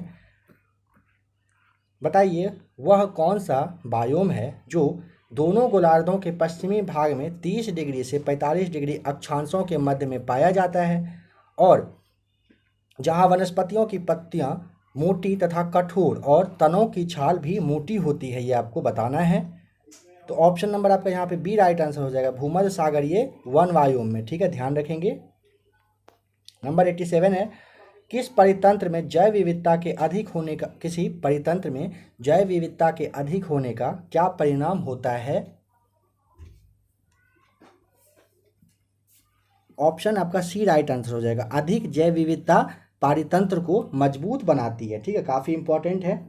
बताइए वह कौन सा बायोम है जो दोनों गोलार्धों के पश्चिमी भाग में 30 डिग्री से 45 डिग्री अक्षांशों के मध्य में पाया जाता है, और जहाँ वनस्पतियों की पत्तियाँ मोटी तथा कठोर और तनों की छाल भी मोटी होती है, ये आपको बताना है। तो ऑप्शन नंबर आपका यहाँ पे बी राइट आंसर हो जाएगा, भूमध्य सागरीय वन वायुओं में। ठीक है, ध्यान रखेंगे। नंबर 87 है, किस परितंत्र में जैव विविधता के अधिक होने का, किसी परितंत्र में जैव विविधता के अधिक होने का क्या परिणाम होता है? ऑप्शन आपका सी राइट आंसर हो जाएगा, अधिक जैव विविधता पारितंत्र को मजबूत बनाती है। ठीक है, काफी इंपॉर्टेंट है।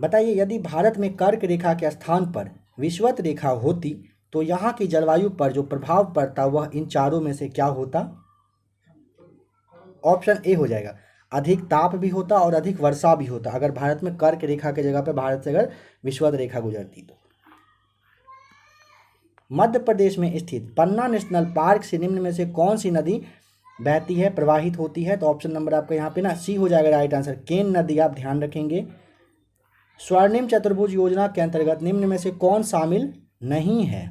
बताइए यदि भारत में कर्क रेखा के स्थान पर विषुवत रेखा होती तो यहाँ की जलवायु पर जो प्रभाव पड़ता वह इन चारों में से क्या होता? ऑप्शन ए हो जाएगा, अधिक ताप भी होता और अधिक वर्षा भी होता, अगर भारत में कर्क रेखा की जगह पर भारत से अगर विषुवत रेखा गुजरती तो। मध्य प्रदेश में स्थित पन्ना नेशनल पार्क से निम्न में से कौन सी नदी बहती है, प्रवाहित होती है? तो ऑप्शन नंबर आपका यहाँ पे ना सी हो जाएगा राइट आंसर, केन नदी आप ध्यान रखेंगे। स्वर्णिम चतुर्भुज योजना के अंतर्गत निम्न में से कौन शामिल नहीं है?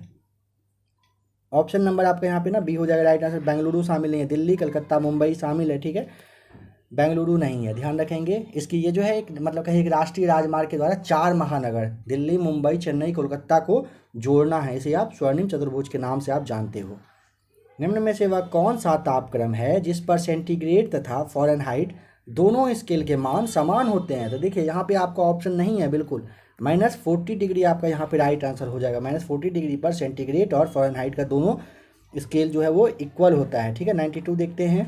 ऑप्शन नंबर आपका यहाँ पे ना बी हो जाएगा राइट आंसर, बेंगलुरु शामिल नहीं है, दिल्ली कलकत्ता मुंबई शामिल है। ठीक है, बेंगलुरु नहीं है, ध्यान रखेंगे। इसकी ये जो है एक मतलब कहीं एक राष्ट्रीय राजमार्ग के द्वारा 4 महानगर दिल्ली मुंबई चेन्नई कोलकाता को जोड़ना है, इसे आप स्वर्णिम चतुर्भुज के नाम से आप जानते हो। निम्न में से वह कौन सा तापक्रम है जिस पर सेंटीग्रेड तथा फ़ारेनहाइट दोनों स्केल के मान समान होते हैं? तो देखिए यहाँ पे आपका ऑप्शन नहीं है बिल्कुल, -40 डिग्री आपका यहाँ पे राइट आंसर हो जाएगा। -40 डिग्री पर सेंटीग्रेड और फ़ारेनहाइट का दोनों स्केल जो है वो इक्वल होता है। ठीक है, 92 देखते हैं।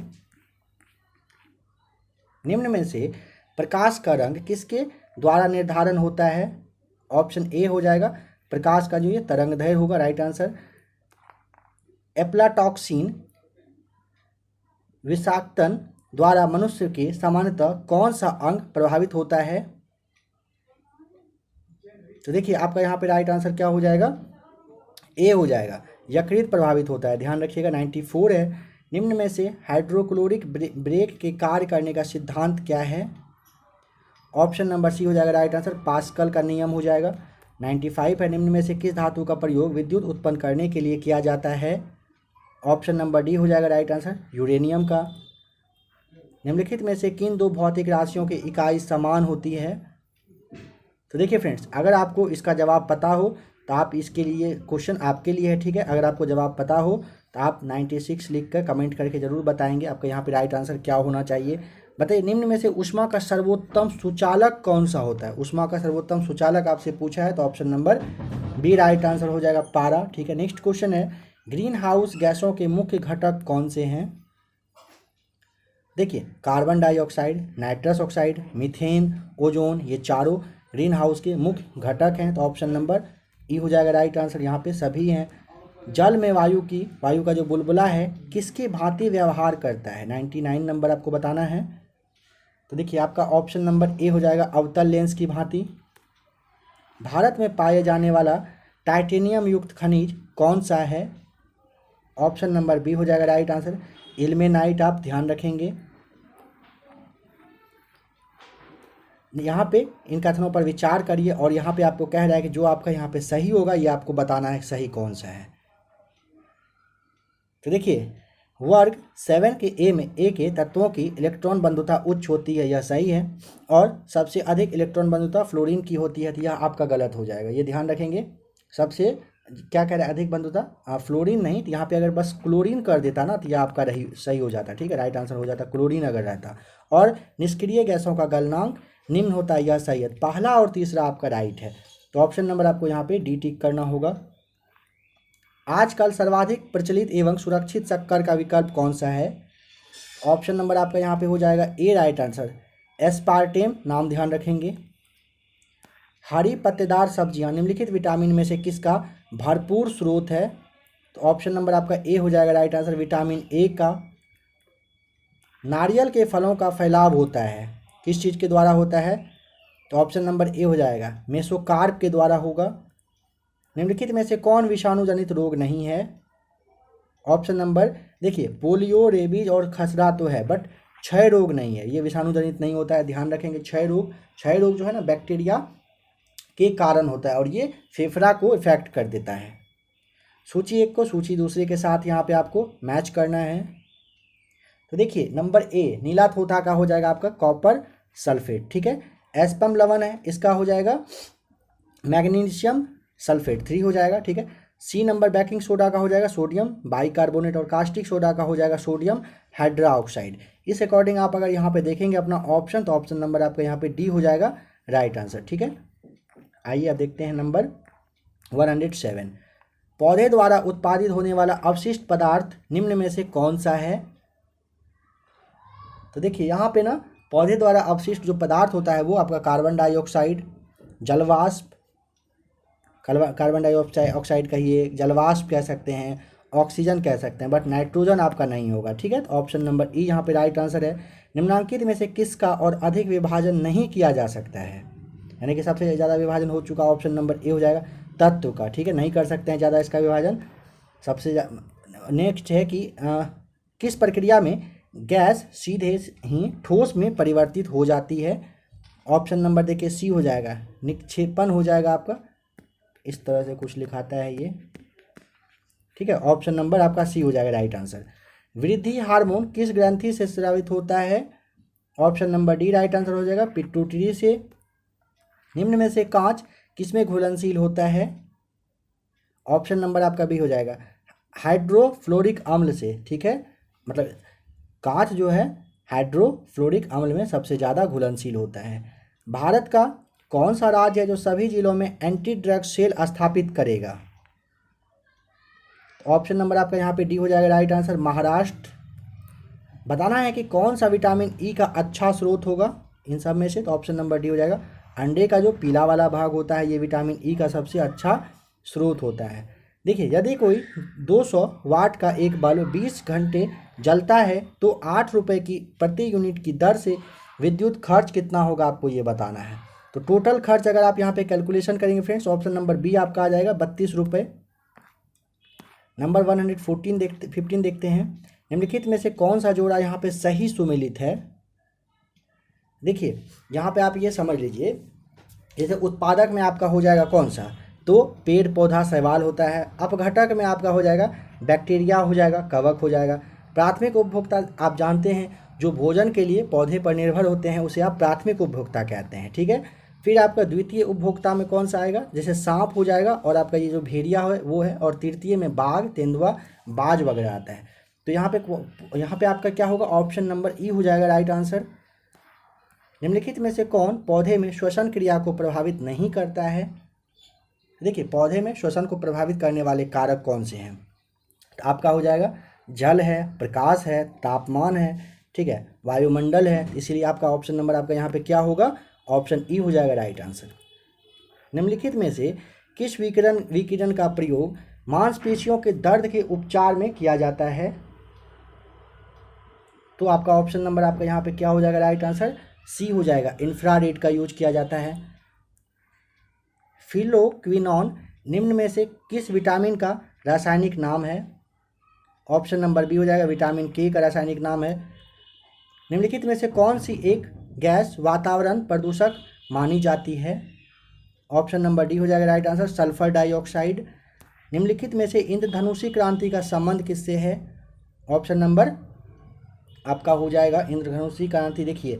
निम्न में से प्रकाश का रंग किसके द्वारा निर्धारण होता है? ऑप्शन ए हो जाएगा, प्रकाश का जो ये तरंगदैर्घ्य होगा राइट आंसर। एप्लाटॉक्सिन विषाक्तन द्वारा मनुष्य के सामान्यतः कौन सा अंग प्रभावित होता है? तो देखिए आपका यहाँ पे राइट आंसर क्या हो जाएगा? ए हो जाएगा, यकृत प्रभावित होता है, ध्यान रखिएगा। 94 है, निम्न में से हाइड्रोक्लोरिक ब्रेक के कार्य करने का सिद्धांत क्या है? ऑप्शन नंबर सी हो जाएगा राइट आंसर, पास्कल का नियम हो जाएगा। 95 है, निम्न में से किस धातु का प्रयोग विद्युत उत्पन्न करने के लिए किया जाता है? ऑप्शन नंबर डी हो जाएगा राइट आंसर, यूरेनियम का। निम्नलिखित में से किन दो भौतिक राशियों की इकाई समान होती है? तो देखिए फ्रेंड्स, अगर आपको इसका जवाब पता हो तो आप इसके लिए क्वेश्चन आपके लिए है। ठीक है, अगर आपको जवाब पता हो तो आप 96 लिख कर कमेंट करके ज़रूर बताएंगे आपका यहाँ पे राइट आंसर क्या होना चाहिए। बताइए निम्न में से ऊष्मा का सर्वोत्तम सुचालक कौन सा होता है? ऊष्मा का सर्वोत्तम सुचालक आपसे पूछा है तो option number B right answer हो जाएगा, पारा। ठीक है, नेक्स्ट क्वेश्चन है, ग्रीन हाउस गैसों के मुख्य घटक कौन से हैं? देखिए, carbon dioxide, nitrous oxide, methane, ozone, ये चारों ग्रीन हाउस के मुख्य घटक हैं, तो ऑप्शन नंबर ई हो जाएगा राइट आंसर। यहाँ पे सभी हैं। जल में वायु का जो बुलबुला है किसकी भांति व्यवहार करता है? 99 नंबर आपको बताना है। तो देखिए आपका ऑप्शन नंबर ए हो जाएगा, अवतल लेंस की भांति। भारत में पाए जाने वाला टाइटेनियम युक्त खनिज कौन सा है? ऑप्शन नंबर बी हो जाएगा राइट आंसर, इल्मेनाइट। आप ध्यान रखेंगे, यहाँ पे इन कथनों पर विचार करिए और यहाँ पे आपको कह रहा है कि जो आपका यहाँ पे सही होगा ये आपको बताना है सही कौन सा है। तो देखिए, वर्ग 7 के ए के तत्वों की इलेक्ट्रॉन बंधुता उच्च होती है, यह सही है, और सबसे अधिक इलेक्ट्रॉन बंधुता फ्लोरीन की होती है, तो यह आपका गलत हो जाएगा, ये ध्यान रखेंगे। सबसे क्या कह रहा है, अधिक बंधुता फ्लोरीन नहीं, तो यहाँ पे अगर बस क्लोरीन कर देता ना तो यह आपका सही हो जाता। ठीक है, राइट आंसर हो जाता क्लोरीन अगर रहता। और निष्क्रिय गैसों का गलनांक निम्न होता है, यह सही है। पहला और तीसरा आपका राइट है, तो ऑप्शन नंबर आपको यहाँ पे डी टिक करना होगा। आजकल सर्वाधिक प्रचलित एवं सुरक्षित शक्कर का विकल्प कौन सा है? ऑप्शन नंबर आपका यहाँ पे हो जाएगा ए राइट आंसर, एस्पार्टेम। नाम ध्यान रखेंगे। हरी पत्तेदार सब्जियां निम्नलिखित विटामिन में से किसका भरपूर स्रोत है? तो ऑप्शन नंबर आपका ए हो जाएगा राइट आंसर, विटामिन ए का। नारियल के फलों का फैलाव होता है किस चीज़ के द्वारा होता है? तो ऑप्शन नंबर ए हो जाएगा, मेसोकार्प के द्वारा होगा। निम्नलिखित में से कौन विषाणु जनित रोग नहीं है? ऑप्शन नंबर देखिए, पोलियो, रेबीज और खसरा तो है, बट क्षय रोग नहीं है, ये विषाणु जनित नहीं होता है, ध्यान रखेंगे। क्षय रोग जो है ना बैक्टीरिया के कारण होता है और ये फेफड़ा को इफेक्ट कर देता है। सूची एक को सूची दूसरे के साथ यहाँ पे आपको मैच करना है। तो देखिए नंबर ए नीला थोथा का हो जाएगा आपका कॉपर सल्फेट। ठीक है, एस्पम लवण है, इसका हो जाएगा मैग्नीशियम सल्फेट 3 हो जाएगा। ठीक है, सी नंबर बेकिंग सोडा का हो जाएगा सोडियम बाइकार्बोनेट, और कास्टिक सोडा का हो जाएगा सोडियम हाइड्रोक्साइड। इस अकॉर्डिंग आप अगर यहाँ पे देखेंगे अपना ऑप्शन, तो ऑप्शन नंबर आपका यहाँ पे डी हो जाएगा राइट आंसर। ठीक है, आइए अब देखते हैं नंबर 107। पौधे द्वारा उत्पादित होने वाला अवशिष्ट पदार्थ निम्न में से कौन सा है? तो देखिए यहाँ पे ना पौधे द्वारा अवशिष्ट जो पदार्थ होता है वो आपका कार्बन डाइऑक्साइड, जलवाष्प, कार्बन डाइऑक्साइड कहिए, जलवाष्प कह सकते हैं, ऑक्सीजन कह सकते हैं, बट नाइट्रोजन आपका नहीं होगा। ठीक है, तो ऑप्शन नंबर ई यहाँ पे राइट आंसर है। निम्नलिखित में से किसका और अधिक विभाजन नहीं किया जा सकता है? यानी कि सबसे ज़्यादा विभाजन हो चुका, ऑप्शन नंबर ए हो जाएगा तत्व का। ठीक है, नहीं कर सकते हैं ज़्यादा इसका विभाजन। सबसे नेक्स्ट है कि किस प्रक्रिया में गैस सीधे ही ठोस में परिवर्तित हो जाती है? ऑप्शन नंबर देखिए सी हो जाएगा, निक्षेपण हो जाएगा आपका, इस तरह से कुछ लिखाता है ये। ठीक है, ऑप्शन नंबर आपका सी हो जाएगा राइट आंसर। वृद्धि हार्मोन किस ग्रंथि से स्रावित होता है? Option number D right answer हो जाएगा, पिट्यूटरी से। निम्न में से कांच किसमें घुलनशील होता है? ऑप्शन नंबर आपका बी हो जाएगा, हाइड्रोफ्लोरिक अम्ल से। ठीक है, मतलब कांच जो है हाइड्रोफ्लोरिक अम्ल में सबसे ज़्यादा घुलनशील होता है। भारत का कौन सा राज्य है जो सभी जिलों में एंटी ड्रग सेल स्थापित करेगा? ऑप्शन नंबर आपका यहाँ पे डी हो जाएगा राइट आंसर, महाराष्ट्र। बताना है कि कौन सा विटामिन ई का अच्छा स्रोत होगा इन सब में से, तो ऑप्शन नंबर डी हो जाएगा, अंडे का जो पीला वाला भाग होता है ये विटामिन ई का सबसे अच्छा स्रोत होता है। देखिए यदि कोई 200 वाट का एक बल्ब 20 घंटे जलता है तो 8 रुपये की प्रति यूनिट की दर से विद्युत खर्च कितना होगा आपको ये बताना है। तो टोटल खर्च अगर आप यहाँ पे कैलकुलेशन करेंगे फ्रेंड्स, ऑप्शन नंबर बी आपका आ जाएगा 32 रुपये। नंबर 115 देखते हैं, निम्नलिखित में से कौन सा जोड़ा यहाँ पे सही सुमेलित है? देखिए यहाँ पे आप ये समझ लीजिए, जैसे उत्पादक में आपका हो जाएगा कौन सा, तो पेड़ पौधा शैवाल होता है। अपघटक में आपका हो जाएगा बैक्टीरिया हो जाएगा, कवक हो जाएगा। प्राथमिक उपभोक्ता आप जानते हैं जो भोजन के लिए पौधे पर निर्भर होते हैं उसे आप प्राथमिक उपभोक्ता कहते हैं। ठीक है, फिर आपका द्वितीय उपभोक्ता में कौन सा आएगा, जैसे सांप हो जाएगा और आपका ये जो भेड़िया है वो है, और तृतीय में बाघ, तेंदुआ, बाज वगैरह आता है। तो यहाँ पे आपका क्या होगा, ऑप्शन नंबर ई हो जाएगा राइट आंसर। निम्नलिखित में से कौन पौधे में श्वसन क्रिया को प्रभावित नहीं करता है? देखिए, पौधे में श्वसन को प्रभावित करने वाले कारक कौन से हैं? तो आपका हो जाएगा जल है, प्रकाश है, तापमान है, ठीक है, वायुमंडल है। इसीलिए आपका ऑप्शन नंबर आपका यहाँ पे क्या होगा? ऑप्शन ई हो जाएगा राइट आंसर। निम्नलिखित में से किस विकिरण का प्रयोग मांसपेशियों के दर्द के उपचार में किया जाता है? तो आपका ऑप्शन नंबर आपका यहाँ पे क्या हो जाएगा? राइट आंसर सी हो जाएगा, इंफ्रारेड का यूज किया जाता है। फिलोक्विनोन निम्न में से किस विटामिन का रासायनिक नाम है? ऑप्शन नंबर बी हो जाएगा, विटामिन के का रासायनिक नाम है। निम्नलिखित में से कौन सी एक गैस वातावरण प्रदूषक मानी जाती है? ऑप्शन नंबर डी हो जाएगा राइट आंसर, सल्फर डाइऑक्साइड। निम्नलिखित में से इंद्रधनुषी क्रांति का संबंध किससे है? ऑप्शन नंबर आपका हो जाएगा इंद्रधनुषी क्रांति। देखिए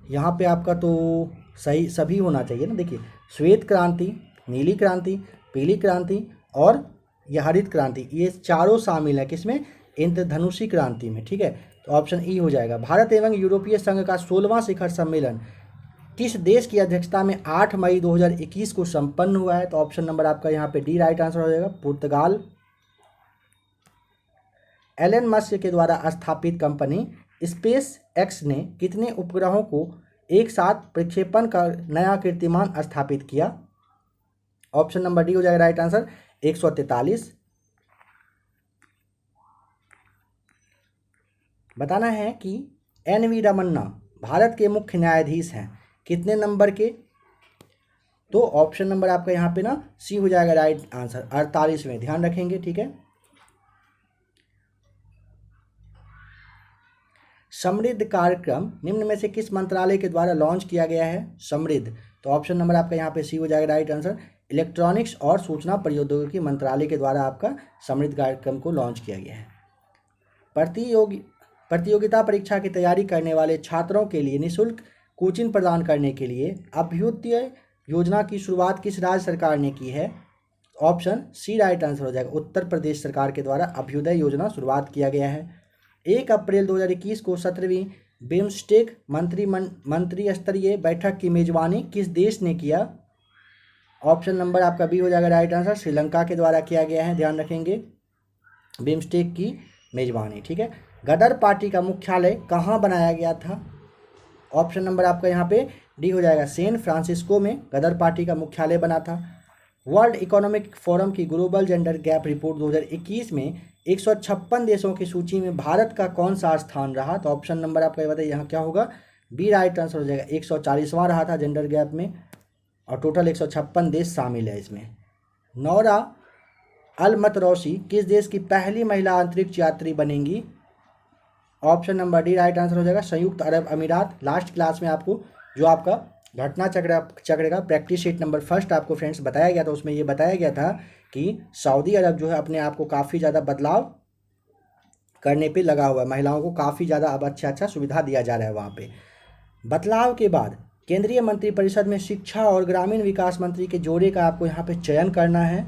यहाँ पे आपका तो सही सभी होना चाहिए ना। देखिए, श्वेत क्रांति, नीली क्रांति, पीली क्रांति और यह हरित क्रांति, ये चारों शामिल है किसमें? इंद्रधनुषी क्रांति में, ठीक है। तो ऑप्शन ई हो जाएगा। भारत एवं यूरोपीय संघ का 16वां शिखर सम्मेलन किस देश की अध्यक्षता में 8 मई 2021 को संपन्न हुआ है? तो ऑप्शन नंबर आपका यहाँ पे डी राइट आंसर हो जाएगा, पुर्तगाल। एलन मस्क के द्वारा स्थापित कंपनी स्पेस एक्स ने कितने उपग्रहों को एक साथ प्रक्षेपण का नया कीर्तिमान स्थापित किया? ऑप्शन नंबर डी हो जाएगा राइट आंसर, 143। बताना है कि एन.वी. रमन्ना भारत के मुख्य न्यायाधीश हैं कितने नंबर के? तो ऑप्शन नंबर आपका यहाँ पे ना सी हो जाएगा राइट आंसर, 48वें। ध्यान रखेंगे, ठीक है। समृद्ध कार्यक्रम निम्न में से किस मंत्रालय के द्वारा लॉन्च किया गया है? समृद्ध, तो ऑप्शन नंबर आपका यहाँ पे सी हो जाएगा राइट आंसर, इलेक्ट्रॉनिक्स और सूचना प्रौद्योगिकी मंत्रालय के द्वारा आपका समृद्ध कार्यक्रम को लॉन्च किया गया है। प्रतियोगिता परीक्षा की तैयारी करने वाले छात्रों के लिए निःशुल्क कोचिंग प्रदान करने के लिए अभ्युदय योजना की शुरुआत किस राज्य सरकार ने की है? ऑप्शन सी राइट आंसर हो जाएगा, उत्तर प्रदेश सरकार के द्वारा अभ्युदय योजना शुरुआत किया गया है। 1 अप्रैल 2021 को 17वीं बिम्स्टेक मंत्री स्तरीय बैठक की मेजबानी किस देश ने किया? ऑप्शन नंबर आपका बी हो जाएगा राइट आंसर, श्रीलंका के द्वारा किया गया है। ध्यान रखेंगे, बिम्स्टेक की मेजबानी, ठीक है। गदर पार्टी का मुख्यालय कहाँ बनाया गया था? ऑप्शन नंबर आपका यहाँ पे डी हो जाएगा, सैन फ्रांसिस्को में गदर पार्टी का मुख्यालय बना था। वर्ल्ड इकोनॉमिक फोरम की ग्लोबल जेंडर गैप रिपोर्ट 2021 में 156 देशों की सूची में भारत का कौन सा स्थान रहा? तो ऑप्शन नंबर आपका ये बताइए यहाँ क्या होगा? बी राइट आंसर हो जाएगा, 140वां रहा था जेंडर गैप में, और टोटल 156 देश शामिल है इसमें। नौरा अल-मतरौसी किस देश की पहली महिला अंतरिक्ष यात्री बनेंगी? Option number D right answer हो जाएगा, संयुक्त अरब अमीरात। लास्ट क्लास में आपको जो आपका घटना चक्र का प्रैक्टिस शीट नंबर फर्स्ट आपको फ्रेंड्स बताया गया था, उसमें ये बताया गया था कि सऊदी अरब जो है अपने आप को काफ़ी ज़्यादा बदलाव करने पे लगा हुआ है, महिलाओं को काफ़ी ज़्यादा अब अच्छा सुविधा दिया जा रहा है वहाँ पे। बदलाव के बाद केंद्रीय मंत्रिपरिषद में शिक्षा और ग्रामीण विकास मंत्री के जोड़े का आपको यहाँ पे चयन करना है।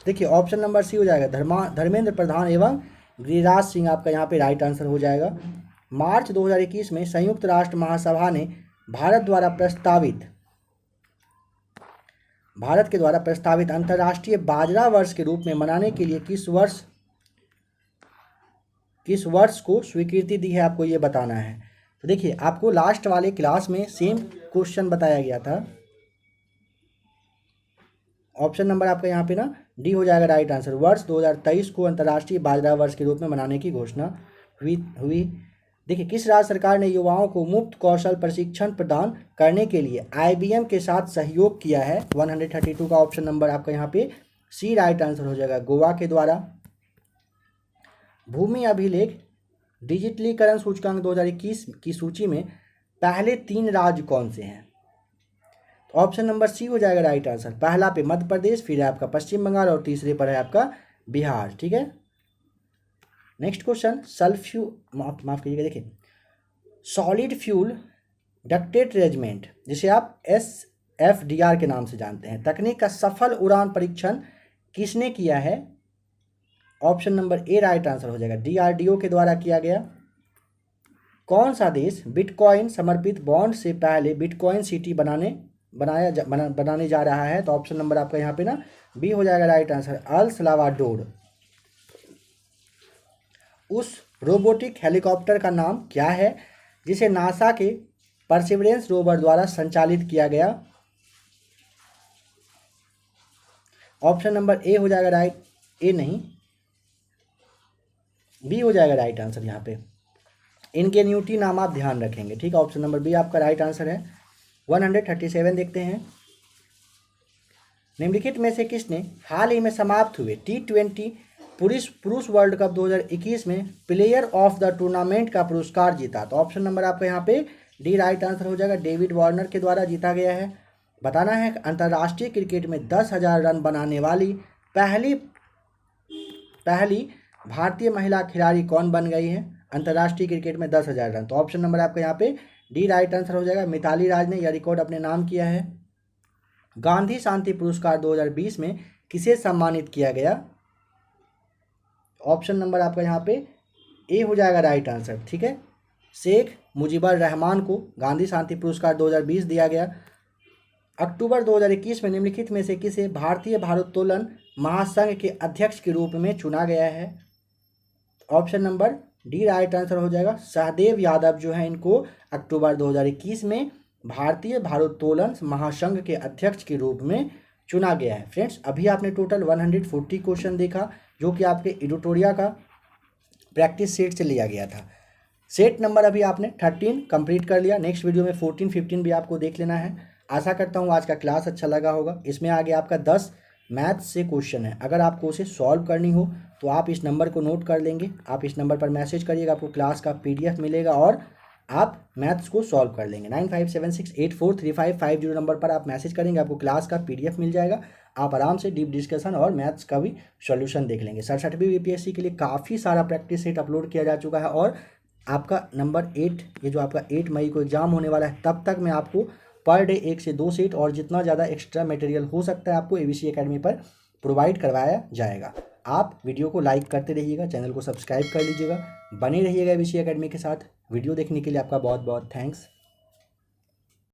देखिए, ऑप्शन नंबर सी हो जाएगा, धर्मेंद्र प्रधान एवं गिरिराज सिंह आपका यहाँ पे राइट आंसर हो जाएगा। मार्च 2021 में संयुक्त राष्ट्र महासभा ने भारत के द्वारा प्रस्तावित अंतर्राष्ट्रीय बाजरा वर्ष के रूप में मनाने के लिए किस वर्ष को स्वीकृति दी है? आपको ये बताना है। तो देखिए, आपको लास्ट वाले क्लास में सेम क्वेश्चन बताया गया था। ऑप्शन नंबर आपका यहाँ पे ना डी हो जाएगा राइट आंसर, वर्ष 2023 को अंतर्राष्ट्रीय बाजरा वर्ष के रूप में मनाने की घोषणा हुई। देखिए, किस राज्य सरकार ने युवाओं को मुफ्त कौशल प्रशिक्षण प्रदान करने के लिए IBM के साथ सहयोग किया है? 132 का ऑप्शन नंबर आपका यहाँ पे सी राइट आंसर हो जाएगा, गोवा के द्वारा। भूमि अभिलेख डिजिटलीकरण सूचकांक 2021 की सूची में पहले 3 राज्य कौन से हैं? ऑप्शन नंबर सी हो जाएगा राइट आंसर, पहला पे मध्य प्रदेश, फिर है आपका पश्चिम बंगाल और तीसरे पर है आपका बिहार, ठीक है। नेक्स्ट क्वेश्चन, माफ कीजिएगा, देखिए सॉलिड फ्यूल डक्टेड रेजिमेंट, जिसे आप SFDR के नाम से जानते हैं, तकनीक का सफल उड़ान परीक्षण किसने किया है? Option number A right answer हो जाएगा, DRDO के द्वारा किया गया। कौन सा देश बिटकॉइन समर्पित बॉन्ड से पहले बिटकॉइन सिटी बनाने जा रहा है? तो ऑप्शन नंबर आपका यहाँ पे ना बी हो जाएगा राइट आंसर, अल सल्वाडोर। उस रोबोटिक हेलीकॉप्टर का नाम क्या है जिसे नासा के परसिवरेंस रोवर द्वारा संचालित किया गया? ऑप्शन नंबर ए हो जाएगा राइट, ए नहीं बी हो जाएगा राइट आंसर यहाँ पे। इनगेन्यूटी नाम आप ध्यान रखेंगे, ठीक है। ऑप्शन नंबर बी आपका राइट आंसर है। 137 देखते हैं। निम्नलिखित में से किसने हाल ही में समाप्त हुए T20 पुरुष वर्ल्ड कप 2021 में प्लेयर ऑफ द टूर्नामेंट का पुरस्कार जीता? तो ऑप्शन नंबर आपका यहाँ पे डी राइट आंसर हो जाएगा, डेविड वार्नर के द्वारा जीता गया है। बताना है अंतर्राष्ट्रीय क्रिकेट में 10,000 रन बनाने वाली पहली भारतीय महिला खिलाड़ी कौन बन गई है अंतर्राष्ट्रीय क्रिकेट में 10,000 रन? तो ऑप्शन नंबर आपका यहाँ पे डी राइट आंसर हो जाएगा, मिताली राज ने यह रिकॉर्ड अपने नाम किया है। गांधी शांति पुरस्कार 2020 में किसे सम्मानित किया गया? ऑप्शन नंबर आपका यहाँ पे ए हो जाएगा राइट आंसर, ठीक है। शेख मुजीबर रहमान को गांधी शांति पुरस्कार 2020 दिया गया। अक्टूबर 2021 में निम्नलिखित में से किसे भारतीय भारोत्तोलन महासंघ के अध्यक्ष के रूप में चुना गया है? Option number D right answer हो जाएगा, सहदेव यादव जो है इनको अक्टूबर 2021 में भारतीय भारोत्तोलन महासंघ के अध्यक्ष के रूप में चुना गया है। फ्रेंड्स, अभी आपने टोटल 140 क्वेश्चन देखा जो कि आपके एडिटोरिया का प्रैक्टिस सेट से लिया गया था। सेट नंबर अभी आपने 13 कंप्लीट कर लिया। नेक्स्ट वीडियो में 14, 15 भी आपको देख लेना है। आशा करता हूँ आज का क्लास अच्छा लगा होगा। इसमें आगे आपका 10 मैथ्स से क्वेश्चन है, अगर आपको उसे सॉल्व करनी हो तो आप इस नंबर को नोट कर लेंगे। आप इस नंबर पर मैसेज करिएगा, आपको क्लास का PDF मिलेगा और आप मैथ्स को सॉल्व कर लेंगे। 9576843550 नंबर पर आप मैसेज करेंगे, आपको क्लास का PDF मिल जाएगा। आप आराम से डीप डिस्कशन और मैथ्स का भी सॉल्यूशन देख लेंगे। 67वीं BPSC के लिए काफ़ी सारा प्रैक्टिस सेट अपलोड किया जा चुका है और आपका नंबर 8, ये जो आपका 8 मई को एग्जाम होने वाला है, तब तक मैं आपको पर डे 1 से 2 सेट और जितना ज़्यादा एक्स्ट्रा मटेरियल हो सकता है आपको ABC एकेडमी पर प्रोवाइड करवाया जाएगा। आप वीडियो को लाइक करते रहिएगा, चैनल को सब्सक्राइब कर लीजिएगा, बने रहिएगा ABC एकेडमी के साथ। वीडियो देखने के लिए आपका बहुत बहुत थैंक्स।